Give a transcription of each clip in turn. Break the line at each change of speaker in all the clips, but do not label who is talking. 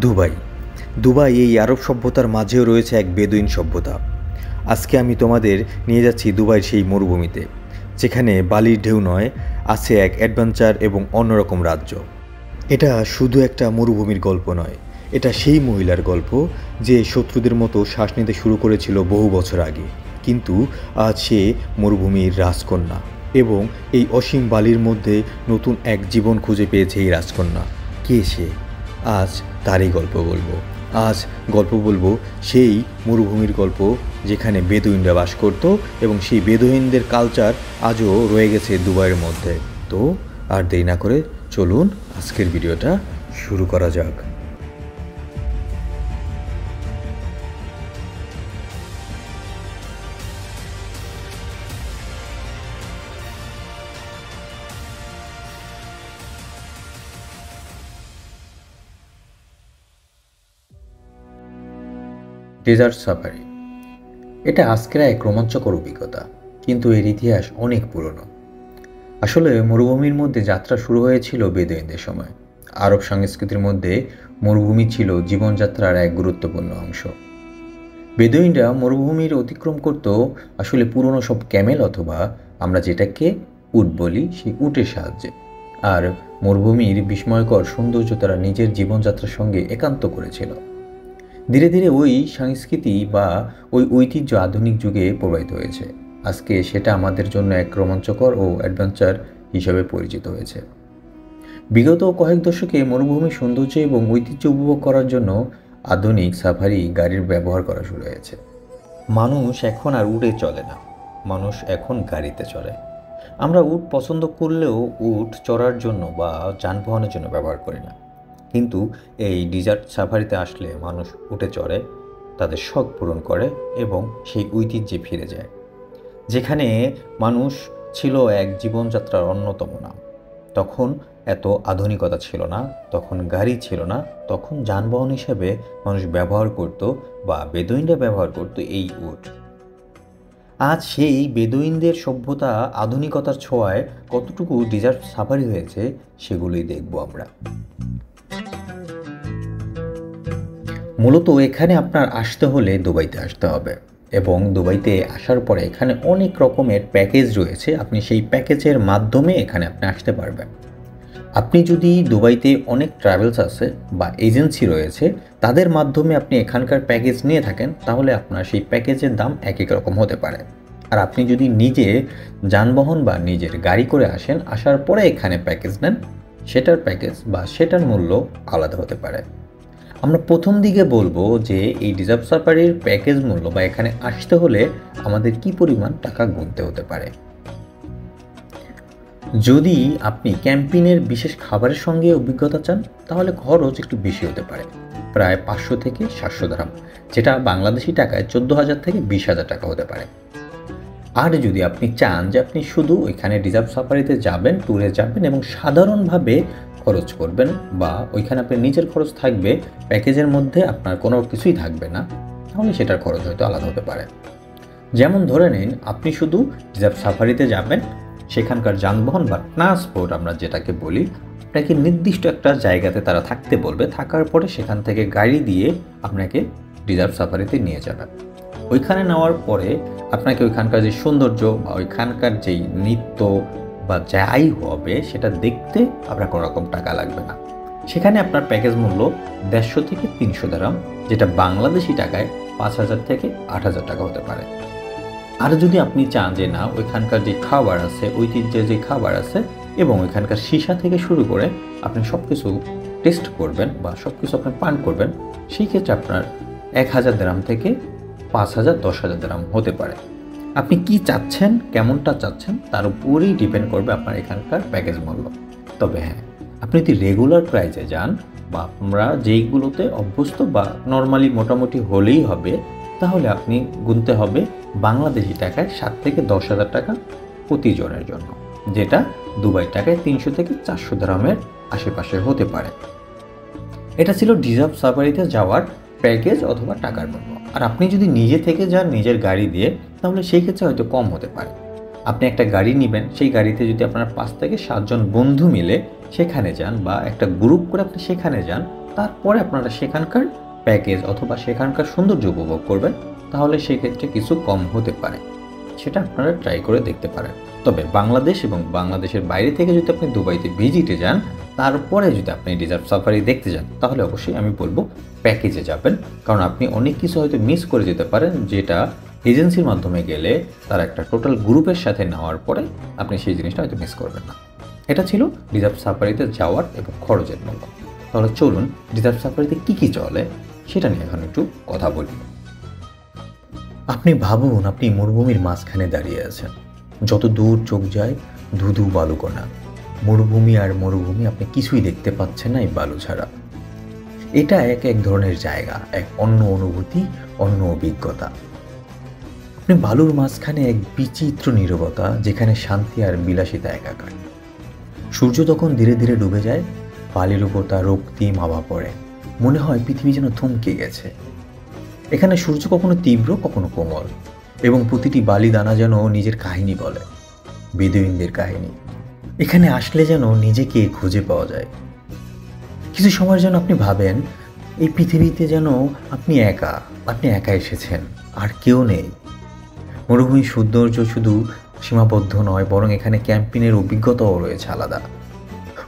Dubai Dubai এই আরব সভ্যতার মাঝেও রয়েছে এক বেদুইন সভ্যতা। আজকে আমি তোমাদের নিয়ে যাচ্ছি দুবাইয়ের সেই মরুভূমিতে, যেখানে বালির ঢেউ নয়, আছে এক অ্যাডভেঞ্চার এবং অন্যরকম রাজ্য। এটা শুধু একটা মরুভূমির গল্প নয়, এটা সেই মহিলার গল্প যে শত্রুদের মতো শ্বাস নিতে শুরু করেছিল বহু বছর আগে, কিন্তু আজ সে মরুভূমির রাজকন্যা এবং এই অসীম বালির মধ্যে নতুন এক জীবন খুঁজে পেয়েছে এই রাজকন্যা। কে সে? আজ তারই গল্প বলবো। আজ গল্প বলবো সেই মরুভূমির গল্প, যেখানে বেদুইনরা বাস করত এবং সেই বেদুইনদের কালচার আজও রয়ে গেছে দুবাইয়ের মধ্যে। তো আর দেরি না করে চলুন আজকের ভিডিওটা শুরু করা যাক। ডেজার্ট সাফারি, এটা আজকের এক রোমাঞ্চকর অভিজ্ঞতা, কিন্তু এর ইতিহাস অনেক পুরনো। আসলে মরুভূমির মধ্যে যাত্রা শুরু হয়েছিল বেদুইনদের সময়। আরব সংস্কৃতির মধ্যে মরুভূমি ছিল জীবনযাত্রার এক গুরুত্বপূর্ণ অংশ। বেদুইনরা মরুভূমির অতিক্রম করত আসলে পুরনো সব ক্যামেল অথবা আমরা যেটাকে উট বলি, সেই উটের সাহায্যে। আর মরুভূমির বিস্ময়কর সৌন্দর্য তারা নিজের জীবনযাত্রার সঙ্গে একান্ত করেছিল। ধীরে ধীরে ওই সংস্কৃতি বা ওই ঐতিহ্য আধুনিক যুগে প্রবাহিত হয়েছে। আজকে সেটা আমাদের জন্য এক রোমাঞ্চকর ও অ্যাডভেঞ্চার হিসাবে পরিচিত হয়েছে। বিগত কয়েক দশকে মরুভূমির সৌন্দর্য এবং ঐতিহ্য উপভোগ করার জন্য আধুনিক সাফারি গাড়ির ব্যবহার করা শুরু হয়েছে। মানুষ এখন আর উটে চলে না, মানুষ এখন গাড়িতে চলে। আমরা উট পছন্দ করলেও উট চড়ার জন্য বা যানবাহনের জন্য ব্যবহার করি না, কিন্তু এই ডেজার্ট সাফারিতে আসলে মানুষ উঠে চড়ে, তাদের শখ পূরণ করে এবং সেই ঐতিহ্যে ফিরে যায়, যেখানে মানুষ ছিল এক জীবনযাত্রার অন্যতম নাম। তখন এত আধুনিকতা ছিল না, তখন গাড়ি ছিল না, তখন যানবাহন হিসেবে মানুষ ব্যবহার করত বা বেদুইনরা ব্যবহার করত এই উট। আজ সেই বেদুইনদের সভ্যতা আধুনিকতার ছোঁয়ায় কতটুকু ডেজার্ট সাফারি হয়েছে সেগুলোই দেখব আমরা। মূলত এখানে আপনার আসতে হলে দুবাইতে আসতে হবে, এবং দুবাইতে আসার পরে এখানে অনেক রকমের প্যাকেজ রয়েছে। আপনি সেই প্যাকেজের মাধ্যমে এখানে আপনি আসতে পারবেন। আপনি যদি দুবাইতে অনেক ট্রাভেলস আছে বা এজেন্সি রয়েছে, তাদের মাধ্যমে আপনি এখানকার প্যাকেজ নিয়ে থাকেন, তাহলে আপনার সেই প্যাকেজের দাম এক এক রকম হতে পারে। আর আপনি যদি নিজে যানবাহন বা নিজের গাড়ি করে আসেন, আসার পরে এখানে প্যাকেজ নেন, সেটার প্যাকেজ বা সেটার মূল্য আলাদা হতে পারে। আমরা প্রথম দিকে বলবো যে এই ডেজার্ট সাফারির প্যাকেজ মূল্য বা এখানে আসতে হলে আমাদের কি পরিমাণ টাকা গুনতে হতে পারে। যদি আপনি ক্যাম্পিংয়ের বিশেষ খাবারের সঙ্গে অভিজ্ঞতা চান, তাহলে খরচ একটু বেশি হতে পারে, প্রায় 500 থেকে 700 দিরহাম, যেটা বাংলাদেশি টাকায় 14,000 থেকে 20,000 টাকা হতে পারে। আর যদি আপনি চান যে আপনি শুধু ওইখানে ডেজার্ট সাফারিতে যাবেন, ট্যুরে যাবেন এবং সাধারণভাবে খরচ করবেন, বা ওইখানে আপনার নিজের খরচ থাকবে, প্যাকেজের মধ্যে আপনার কোনো কিছুই থাকবে না, তাহলে সেটার খরচ হয়তো আলাদা হতে পারে। যেমন ধরে নিন, আপনি শুধু ডেজার্ট সাফারিতে যাবেন, সেখানকার যানবাহন বা ট্রান্সপোর্ট আমরা যেটাকে বলি, আপনাকে নির্দিষ্ট একটা জায়গাতে তারা থাকতে বলবে, থাকার পরে সেখান থেকে গাড়ি দিয়ে আপনাকে ডেজার্ট সাফারিতে নিয়ে যাবে। ওইখানে নেওয়ার পরে আপনাকে ওইখানকার যে সৌন্দর্য বা ওইখানকার যেই নৃত্য বা যাই হবে সেটা দেখতে আপনার কোনো রকম টাকা লাগবে না। সেখানে আপনার প্যাকেজ মূল্য 150 থেকে 300 দিরহাম, যেটা বাংলাদেশি টাকায় 5,000 থেকে 8,000 টাকা হতে পারে। আর যদি আপনি চান যে না, ওইখানকার যে খাবার আছে, ঐতিহ্যের যে খাবার আছে এবং ওইখানকার সীসা থেকে শুরু করে আপনি সব কিছু টেস্ট করবেন বা সব কিছু আপনি পান করবেন, সেই ক্ষেত্রে আপনার 1,000 দিরহাম থেকে 5,000, 10,000 দিরহাম হতে পারে। আপনি কি চাচ্ছেন, কেমনটা চাচ্ছেন, তার উপরেই ডিপেন্ড করবে আপনার এখানকার প্যাকেজ মূল্য। তবে হ্যাঁ, আপনি যদি রেগুলার প্রাইসে যান বা আমরা যেইগুলোতে অভ্যস্ত বা নর্মালি মোটামুটি হলেই হবে, তাহলে আপনি গুনতে হবে বাংলাদেশি টাকায় 7 থেকে 10,000 টাকা প্রতিজনের জন্য, যেটা দুবাই টাকায় 300 থেকে 400 দিরহামের আশেপাশে হতে পারে। এটা ছিল ডেজার্ট সাফারিতে যাওয়ার প্যাকেজ অথবা টাকার মূল্য। আর আপনি যদি নিজে থেকে যান নিজের গাড়ি দিয়ে, তাহলে সেই ক্ষেত্রে হয়তো কম হতে পারে। আপনি একটা গাড়ি নেবেন, সেই গাড়িতে যদি আপনার 5 থেকে 7 জন বন্ধু মিলে সেখানে যান বা একটা গ্রুপ করে আপনি সেখানে যান, তারপরে আপনারা সেখানকার প্যাকেজ অথবা সেখানকার সৌন্দর্য উপভোগ করবেন, তাহলে সেক্ষেত্রে কিছু কম হতে পারে। সেটা আপনারা ট্রাই করে দেখতে পারেন। তবে বাংলাদেশ এবং বাংলাদেশের বাইরে থেকে যদি আপনি দুবাইতে ভিজিটে যান, তারপরে যদি আপনি ডিজার্ট সাফারি দেখতে যান, তাহলে অবশ্যই আমি বলবো প্যাকেজে যাবেন। কারণ আপনি অনেক কিছু হয়তো মিস করে যেতে পারেন, যেটা এজেন্সির মাধ্যমে গেলে তারা একটা টোটাল গ্রুপের সাথে নেওয়ার পরে আপনি সেই জিনিসটা হয়তো মিস করবেন না। এটা ছিল ডিজার্ট সাফারিতে যাওয়ার এবং খরচের মূল্য। তাহলে চলুন ডিজার্ট সাফারিতে কী চলে সেটা নিয়ে এখন একটু কথা বলি। আপনি ভাবুন, আপনি মরুভূমির মাঝখানে দাঁড়িয়ে আছেন। যত দূর চোখ যায় ধুধু বালুকণা, মরুভূমি আর মরুভূমি, আপনি কিছুই দেখতে পাচ্ছেন না এই বালু ছাড়া। এটা এক ধরনের জায়গা, এক অন্য অনুভূতি, অন্য অভিজ্ঞতা। আপনি বালুর মাঝখানে এক বিচিত্র নীরবতা, যেখানে শান্তি আর বিলাসিতা একাকার। সূর্য তখন ধীরে ধীরে ডুবে যায়, বালির উপর তার রক্তিম আভা পড়ে, মনে হয় পৃথিবী যেন থমকে গেছে। এখানে সূর্য কখনো তীব্র, কখনো কোমল, এবং প্রতিটি বালি দানা যেন নিজের কাহিনী বলে, বেদুইনদের কাহিনী। এখানে আসলে যেন নিজেকে খুঁজে পাওয়া যায়। কিছু সময়ের জন্য আপনি ভাবেন এই পৃথিবীতে যেন আপনি একা এসেছেন, আর কেউ নেই। মরুভূমির সৌন্দর্য শুধু সীমাবদ্ধ নয়, বরং এখানে ক্যাম্পিংয়ের অভিজ্ঞতাও রয়েছে আলাদা।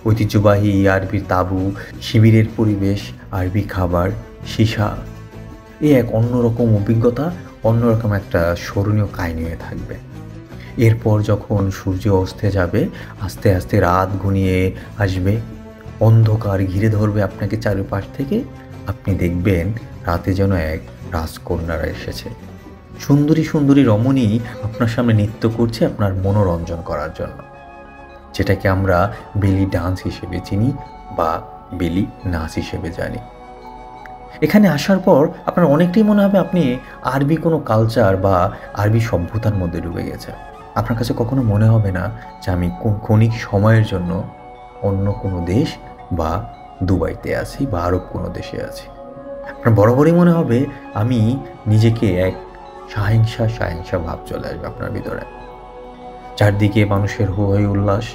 ঐতিহ্যবাহী আরবির তাঁবু, শিবিরের পরিবেশ, আরবি খাবার, সীসা, এক অন্যরকম অভিজ্ঞতা, অন্যরকম একটা স্মরণীয় কাহিনী হয়ে থাকবে। এরপর যখন সূর্য অস্তে যাবে, আস্তে আস্তে রাত ঘনিয়ে আসবে, অন্ধকার ঘিরে ধরবে আপনাকে চারিপাশ থেকে। আপনি দেখবেন রাতে যেন এক রাজকন্যারা এসেছে, সুন্দরী সুন্দরী রমণী আপনার সামনে নৃত্য করছে আপনার মনোরঞ্জন করার জন্য, যেটাকে আমরা বেলি ডান্স হিসেবে চিনি বা বেলি নাচ হিসেবে জানি। এখানে আসার পর আপনার অনেকটাই মনে হবে আপনি আরবি কোনো কালচার বা আরবি সভ্যতার মধ্যে ডুবে গেছে। আপনার কাছে কখনো মনে হবে না যে আমি ক্ষণিক সময়ের জন্য অন্য কোনো দেশ বা দুবাইতে আছি বা আরব কোনো দেশে আছি। আপনার বরাবরই মনে হবে আমি নিজেকে এক সাহিংসা ভাব চলে আসবে আপনার ভিতরে। চারদিকে মানুষের হো হই উল্লাস,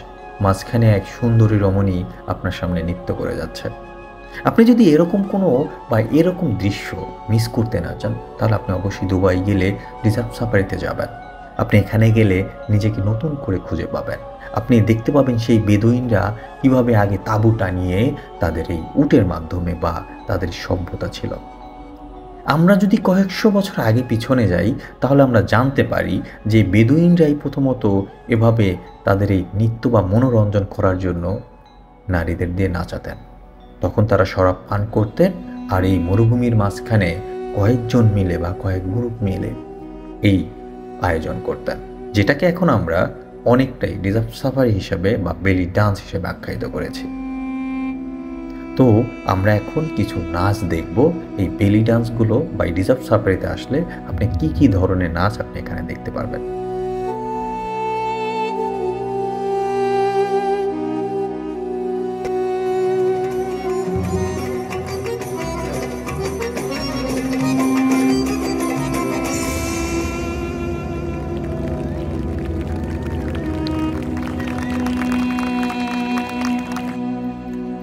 মাঝখানে এক সুন্দরী রমণী আপনার সামনে নৃত্য করে যাচ্ছে। আপনি যদি এরকম দৃশ্য মিস করতে না চান, তাহলে আপনি অবশ্যই দুবাই গেলে ডিজার্ট সাফারিতে যাবেন। আপনি এখানে গেলে নিজেকে নতুন করে খুঁজে পাবেন। আপনি দেখতে পাবেন সেই বেদুইনরা কিভাবে আগে তাঁবু টানিয়ে তাদের এই উটের মাধ্যমে বা তাদের সভ্যতা ছিল। আমরা যদি কয়েকশো বছর আগে পিছনে যাই, তাহলে আমরা জানতে পারি যে বেদুইনরাই প্রথমত এভাবে তাদের এই নৃত্য বা মনোরঞ্জন করার জন্য নারীদের দিয়ে নাচাতেন। তখন তারা শরাব পান করতেন, আর এই মরুভূমির মাঝখানে কয়েকজন মিলে বা কয়েক গ্রুপ মিলে এই আয়োজন করতেন, যেটাকে এখন আমরা অনেকটাই ডিজার্ট সাফারি হিসেবে বা বেলি ডান্স হিসেবে আখ্যায়িত করেছি। তো আমরা এখন কিছু নাচ দেখব। এই বেলি ডান্সগুলো বা ডিজার্ট সাফারিতে আসলে আপনি কি ধরনের নাচ আপনি এখানে দেখতে পারবেন।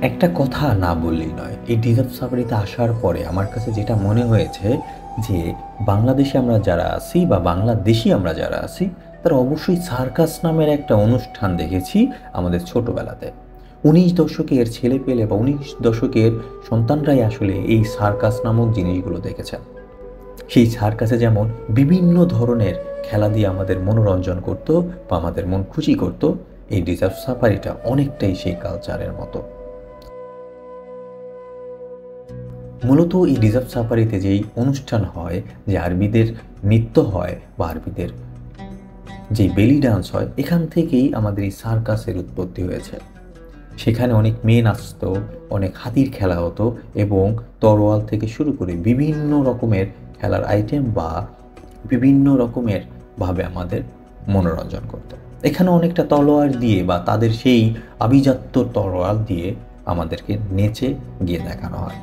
একটা কথা না বললেই নয়, এই ডিজার্ট সাফারিতে আসার পরে আমার কাছে যেটা মনে হয়েছে যে বাংলাদেশে আমরা যারা আছি বা বাংলাদেশি আমরা যারা আছি, তারা অবশ্যই সার্কাস নামের একটা অনুষ্ঠান দেখেছি আমাদের ছোটোবেলাতে। 19 দশকের ছেলেপেলে বা 19 দশকের সন্তানরাই আসলে এই সার্কাস নামক জিনিসগুলো দেখেছেন। সেই সার্কাসে যেমন বিভিন্ন ধরনের খেলা দিয়ে আমাদের মনোরঞ্জন করত বা আমাদের মন খুশি করত, এই ডিজার্ট সাফারিটা অনেকটাই সেই কালচারের মতো। মূলত এই ডিজার্ট সাফারিতে যেই অনুষ্ঠান হয়, যে আরবিদের নৃত্য হয় বা আরবিদের যে বেলি ডান্স হয়, এখান থেকেই আমাদের এই সার্কাসের উৎপত্তি হয়েছে। সেখানে অনেক মেয়ে নাচতো, অনেক হাতির খেলা হতো, এবং তরোয়াল থেকে শুরু করে বিভিন্ন রকমের খেলার আইটেম বা বিভিন্ন রকমের ভাবে আমাদের মনোরঞ্জন করতো। এখানে অনেকটা তলোয়ার দিয়ে বা তাদের সেই আভিজাত্য তরোয়াল দিয়ে আমাদেরকে নেচে গিয়ে দেখানো হয়।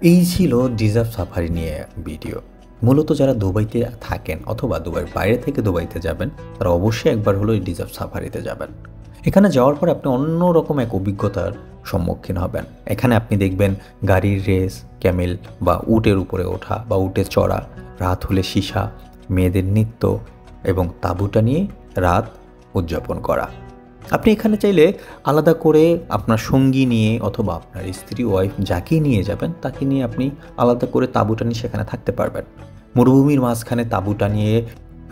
এই ছিল ডিজার্ভ সাফারি নিয়ে ভিডিও। মূলত যারা দুবাইতে থাকেন অথবা দুবাইয়ের বাইরে থেকে দুবাইতে যাবেন, তারা অবশ্যই একবার হলো এই ডিজার্ভ সাফারিতে যাবেন। এখানে যাওয়ার পর আপনি অন্যরকম এক অভিজ্ঞতার সম্মুখীন হবেন। এখানে আপনি দেখবেন গাড়ির রেস, ক্যামেল বা উটের উপরে ওঠা বা উটে চড়া, রাত হলে সীসা, মেয়েদের নৃত্য এবং তাঁবুটা নিয়ে রাত উদযাপন করা। আপনি এখানে চাইলে আলাদা করে আপনার সঙ্গী নিয়ে অথবা আপনার স্ত্রী, ওয়াইফ যাকেই নিয়ে যাবেন তাকে নিয়ে আপনি আলাদা করে তাঁবুটা নিয়ে সেখানে থাকতে পারবেন। মরুভূমির মাঝখানে তাঁবুটা নিয়ে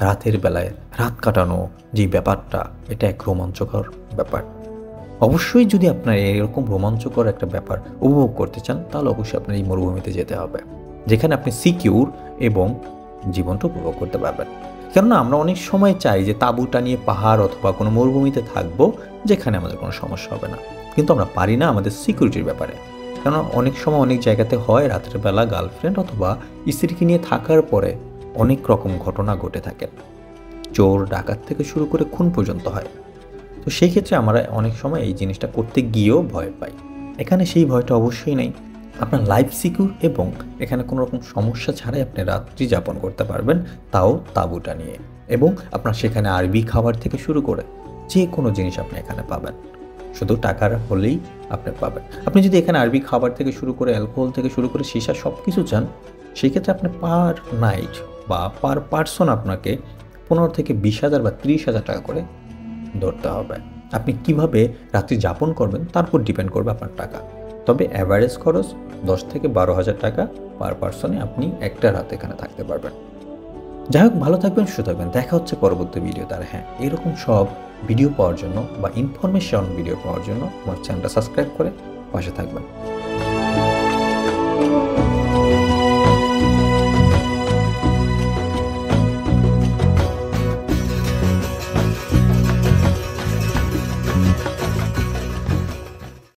রাতের বেলায় রাত কাটানো যে ব্যাপারটা, এটা এক রোমাঞ্চকর ব্যাপার। অবশ্যই যদি আপনার এরকম রোমাঞ্চকর একটা ব্যাপার উপভোগ করতে চান, তাহলে অবশ্যই আপনার এই মরুভূমিতে যেতে হবে, যেখানে আপনি সিকিউর এবং জীবনটা উপভোগ করতে পারবেন। কেননা আমরা অনেক সময় চাই যে তাঁবুটা নিয়ে পাহাড় অথবা কোনো মরুভূমিতে থাকবো, যেখানে আমাদের কোনো সমস্যা হবে না, কিন্তু আমরা পারি না আমাদের সিকিউরিটির ব্যাপারে। কেননা অনেক সময় অনেক জায়গাতে হয় রাতের বেলা গার্লফ্রেন্ড অথবা স্ত্রীকে নিয়ে থাকার পরে অনেক রকম ঘটনা ঘটে থাকে, চোর ডাকাত থেকে শুরু করে খুন পর্যন্ত হয়। তো সেই ক্ষেত্রে আমরা অনেক সময় এই জিনিসটা করতে গিয়েও ভয় পাই। এখানে সেই ভয়টা অবশ্যই নেই। আপনার লাইফ সিকিউর এবং এখানে কোনো রকম সমস্যা ছাড়াই আপনি রাত্রি যাপন করতে পারবেন, তাও তাঁবুটা নিয়ে। এবং আপনার সেখানে আরবি খাবার থেকে শুরু করে যে কোনো জিনিস আপনি এখানে পাবেন, শুধু টাকার হলেই আপনি পাবেন। আপনি যদি এখানে আরবি খাবার থেকে শুরু করে অ্যালকোহল থেকে শুরু করে সীসা সব কিছু চান, সেই ক্ষেত্রে আপনি পার নাইট বা পার পার্সন আপনাকে 15 থেকে 20,000 বা 30,000 টাকা করে ধরতে হবে। আপনি কিভাবে রাত্রি যাপন করবেন তার উপর ডিপেন্ড করবে আপনার টাকা। তবে অ্যাভারেজ খরচ 10 থেকে 12,000 টাকা পার পার্সনে আপনি একটা রাত এখানে থাকতে পারবেন। যাই হোক, ভালো থাকবেন, সুস্থ থাকবেন। দেখা হচ্ছে পরবর্তী ভিডিওতে। আর হ্যাঁ, এরকম সব ভিডিও পাওয়ার জন্য বা ইনফরমেশন ভিডিও পাওয়ার জন্য আমার চ্যানেলটা সাবস্ক্রাইব করে পাশে থাকবেন।